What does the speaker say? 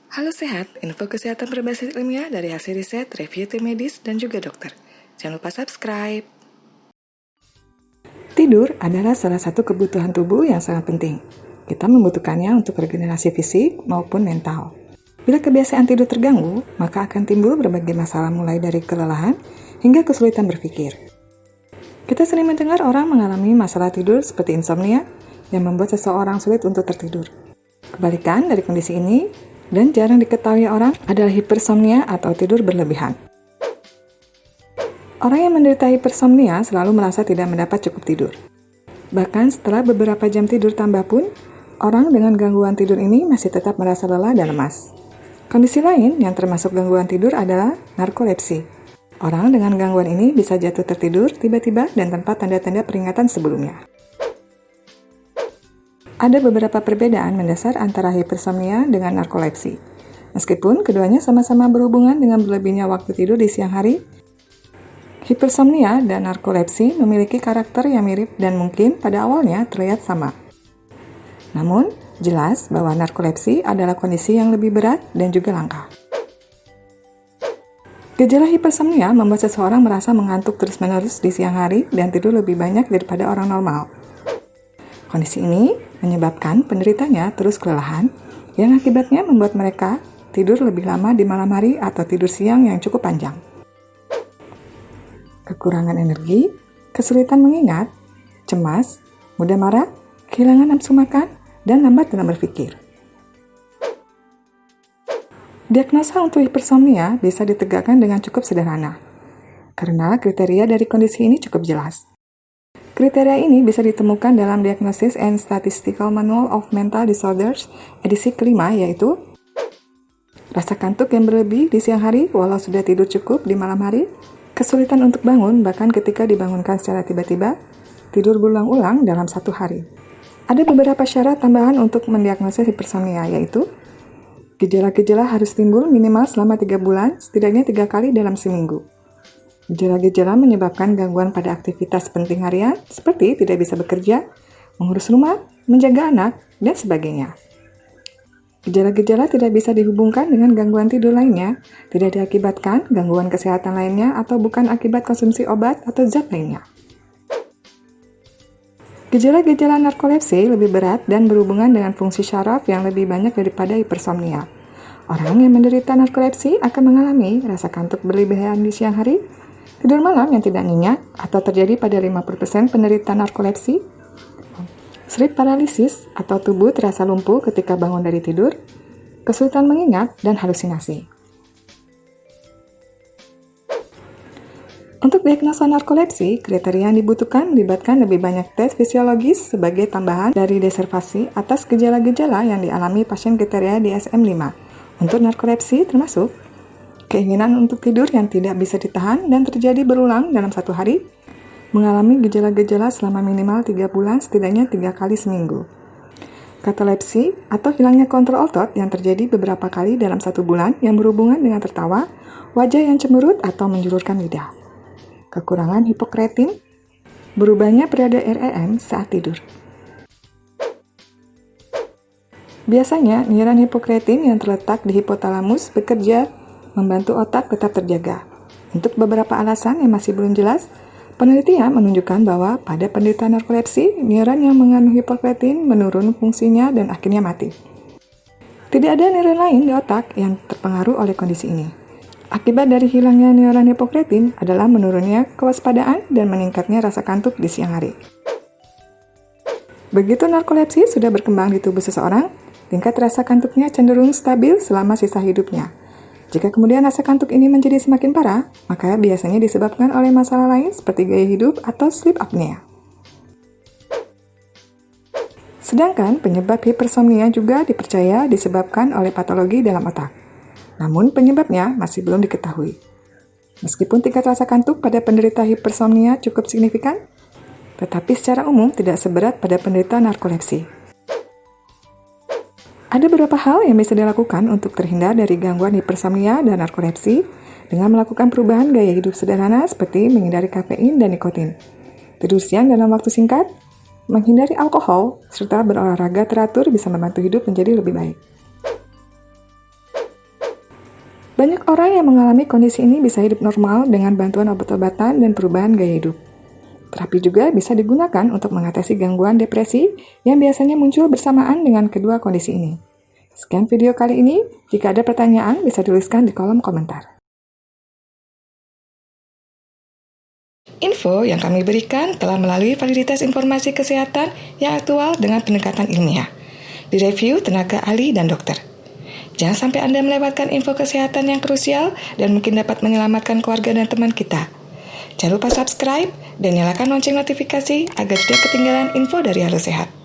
Halo sehat, info kesehatan berbasis ilmiah dari hasil riset, review tim medis, dan juga dokter. Jangan lupa subscribe. Tidur adalah salah satu kebutuhan tubuh yang sangat penting. Kita membutuhkannya untuk regenerasi fisik maupun mental. Bila kebiasaan tidur terganggu, maka akan timbul berbagai masalah mulai dari kelelahan hingga kesulitan berpikir. Kita sering mendengar orang mengalami masalah tidur seperti insomnia yang membuat seseorang sulit untuk tertidur. Kebalikan dari kondisi ini, dan jarang diketahui orang adalah hipersomnia atau tidur berlebihan. Orang yang menderita hipersomnia selalu merasa tidak mendapat cukup tidur. Bahkan setelah beberapa jam tidur tambah pun, orang dengan gangguan tidur ini masih tetap merasa lelah dan lemas. Kondisi lain yang termasuk gangguan tidur adalah narkolepsi. Orang dengan gangguan ini bisa jatuh tertidur tiba-tiba dan tanpa tanda-tanda peringatan sebelumnya. Ada beberapa perbedaan mendasar antara hipersomnia dengan narkolepsi. Meskipun keduanya sama-sama berhubungan dengan berlebihnya waktu tidur di siang hari, hipersomnia dan narkolepsi memiliki karakter yang mirip dan mungkin pada awalnya terlihat sama. Namun, jelas bahwa narkolepsi adalah kondisi yang lebih berat dan juga langka. Gejala hipersomnia membuat seseorang merasa mengantuk terus-menerus di siang hari dan tidur lebih banyak daripada orang normal. Kondisi ini menyebabkan penderitanya terus kelelahan, yang akibatnya membuat mereka tidur lebih lama di malam hari atau tidur siang yang cukup panjang. Kekurangan energi, kesulitan mengingat, cemas, mudah marah, kehilangan nafsu makan, dan lambat dalam berpikir. Diagnosa untuk hipersomnia bisa ditegakkan dengan cukup sederhana, karena kriteria dari kondisi ini cukup jelas. Kriteria ini bisa ditemukan dalam Diagnosis and Statistical Manual of Mental Disorders edisi kelima, yaitu rasa kantuk yang berlebih di siang hari walau sudah tidur cukup di malam hari, kesulitan untuk bangun bahkan ketika dibangunkan secara tiba-tiba, tidur berulang-ulang dalam satu hari. Ada beberapa syarat tambahan untuk mendiagnosis hipersomnia, yaitu gejala-gejala harus timbul minimal selama 3 bulan, setidaknya 3 kali dalam seminggu. Gejala-gejala menyebabkan gangguan pada aktivitas penting harian seperti tidak bisa bekerja, mengurus rumah, menjaga anak, dan sebagainya. Gejala-gejala tidak bisa dihubungkan dengan gangguan tidur lainnya, tidak diakibatkan gangguan kesehatan lainnya atau bukan akibat konsumsi obat atau zat lainnya. Gejala-gejala narkolepsi lebih berat dan berhubungan dengan fungsi syaraf yang lebih banyak daripada hipersomnia. Orang yang menderita narkolepsi akan mengalami rasa kantuk berlebihan di siang hari, tidur malam yang tidak nyenyak atau terjadi pada 50% penderita narkolepsi, sleep paralysis atau tubuh terasa lumpuh ketika bangun dari tidur, kesulitan mengingat, dan halusinasi. Untuk diagnosa narkolepsi, kriteria yang dibutuhkan melibatkan lebih banyak tes fisiologis sebagai tambahan dari deservasi atas gejala-gejala yang dialami pasien kriteria DSM-5. Untuk narkolepsi termasuk keinginan untuk tidur yang tidak bisa ditahan dan terjadi berulang dalam satu hari, mengalami gejala-gejala selama minimal 3 bulan setidaknya 3 kali seminggu. Katalepsi atau hilangnya kontrol otot yang terjadi beberapa kali dalam 1 bulan yang berhubungan dengan tertawa, wajah yang cemberut atau menjulurkan lidah. Kekurangan hipokretin, berubahnya periode REM saat tidur. Biasanya, neuron hipokretin yang terletak di hipotalamus bekerja membantu otak tetap terjaga. Untuk beberapa alasan yang masih belum jelas, penelitian menunjukkan bahwa pada penderita narkolepsi, neuron yang mengandung hipokretin menurun fungsinya dan akhirnya mati. Tidak ada neuron lain di otak yang terpengaruh oleh kondisi ini. Akibat dari hilangnya neuron hipokretin adalah menurunnya kewaspadaan dan meningkatnya rasa kantuk di siang hari. Begitu narkolepsi sudah berkembang di tubuh seseorang, tingkat rasa kantuknya cenderung stabil selama sisa hidupnya. Jika kemudian rasa kantuk ini menjadi semakin parah, maka biasanya disebabkan oleh masalah lain seperti gaya hidup atau sleep apnea. Sedangkan penyebab hipersomnia juga dipercaya disebabkan oleh patologi dalam otak. Namun penyebabnya masih belum diketahui. Meskipun tingkat rasa kantuk pada penderita hipersomnia cukup signifikan, tetapi secara umum tidak seberat pada penderita narkolepsi. Ada beberapa hal yang bisa dilakukan untuk terhindar dari gangguan hipersomnia dan narkolepsi dengan melakukan perubahan gaya hidup sederhana seperti menghindari kafein dan nikotin, tidur siang dalam waktu singkat, menghindari alkohol, serta berolahraga teratur bisa membantu hidup menjadi lebih baik. Banyak orang yang mengalami kondisi ini bisa hidup normal dengan bantuan obat-obatan dan perubahan gaya hidup. Terapi juga bisa digunakan untuk mengatasi gangguan depresi yang biasanya muncul bersamaan dengan kedua kondisi ini. Sekian video kali ini. Jika ada pertanyaan, bisa tuliskan di kolom komentar. Info yang kami berikan telah melalui validitas informasi kesehatan yang aktual dengan pendekatan ilmiah. Direview tenaga ahli dan dokter. Jangan sampai Anda melewatkan info kesehatan yang krusial dan mungkin dapat menyelamatkan keluarga dan teman kita. Jangan lupa subscribe dan nyalakan lonceng notifikasi agar tidak ketinggalan info dari Halo Sehat.